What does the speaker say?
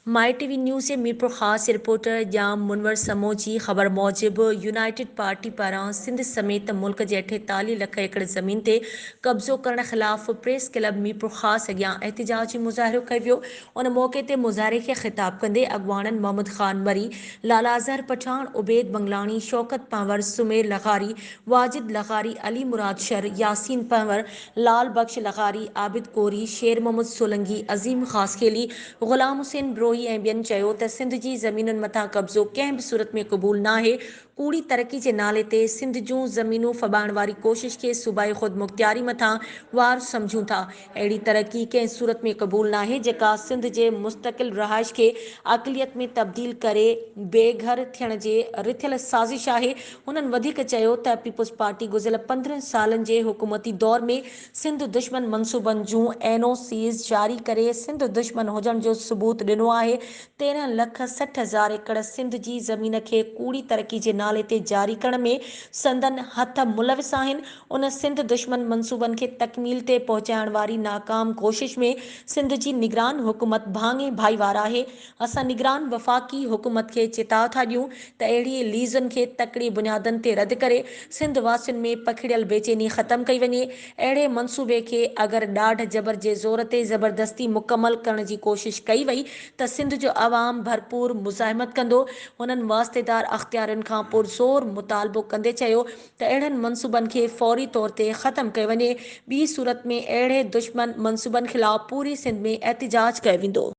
माई TV news जे मीरपुर ख़ास reporter जाम मुनवर समो जी ख़बर मूजिब यूनाइटेड पार्टी पारां सिंध समेत मुल्क जे 48 लख एकड़ ज़मीन ते कब्ज़ो करण ख़िलाफ़ प्रेस क्लब मीरपुर ख़ास अॻियां एहतिजाजी मुज़ाहिरो कयो वियो। उन मौक़े ते मुज़ाहिरे खे ख़िताब कंदे अॻवाननि मोहम्मद ख़ान मरी, लाला अज़हर पठान, उबैद बंगलानी, शौकत पंवर, सुमेर लग़ारी, वाजिद लग़ारी, अली मुराद शर, यासीन पंवर, लाल बख्श लग़ारी, आबिद कोरी, शेर मोहम्मद सोलंकी, अज़ीम ख़ासखेली, ग़ुलाम हुसैन ब्रोही ऐं ॿियनि चयो त सिंध जी ज़मीनुनि मथां कब्ज़ो कंहिं बि सूरत में क़बूल नाहे। कूड़ी तरक़ी जे नाले ते सिंध जूं ज़मीनूं फॿाइण वारी कोशिश खे सूबाई ख़ुदमुख़्तियारी मथां वार सम्झूं था। अहिड़ी तरक़ी कंहिं सूरत में क़बूल नाहे जेका सिंध जे मुस्तक़िल रहाइश खे अक़लियत में तब्दील करे बेघर थियण जे रिथियल साज़िश आहे। हुननि वधीक चयो त पीपुल्स पार्टी गुज़िरियल 15 सालनि जे हुकूमती दौर में सिंध दुश्मन मनसूबनि जूं NOCs जारी करे सिंध दुश्मन हुजण जो सबूत ॾिनो आहे। 13,60,000 एकड़ सिंध जी ज़मीन खे कूड़ी तरक़ी जे नाले ते जारी करण में संदन हथ मुलविस आहिनि। उन सिंध दुश्मन मनसूबनि खे तकमील ते पहुचाइण वारी नाकाम कोशिश में सिंध जी निगरान हुकूमत भाङे भाईवार आहे। असां निगरान वफ़ाक़ी हुकूमत खे चेताव था ॾियूं त अहिड़ी लीज़ुनि खे तकड़ी बुनियादनि ते रद्द करे सिंध वासियुनि में पखिड़ियल बेचैनी ख़तम कई वञे। अहिड़े मनसूबे खे अगरि ॾाढ जबर जे ज़ोर ते ज़बरदस्ती मुकमल करण जी कोशिश कई वई त सिंध जो अवाम भरपूर मुज़ाहिमत कंदो। हुननि वास्तेदार अख़्तियारनि खां पुरज़ोर मुतालबो कंदे चयो त अहिड़नि मनसूबनि खे फ़ौरी तौर ते ख़तम कयो वञे। ॿी सूरत में अहिड़े दुश्मन मनसूबनि ख़िलाफ़ पूरी सिंध में एहतिजाज कयो वेंदो।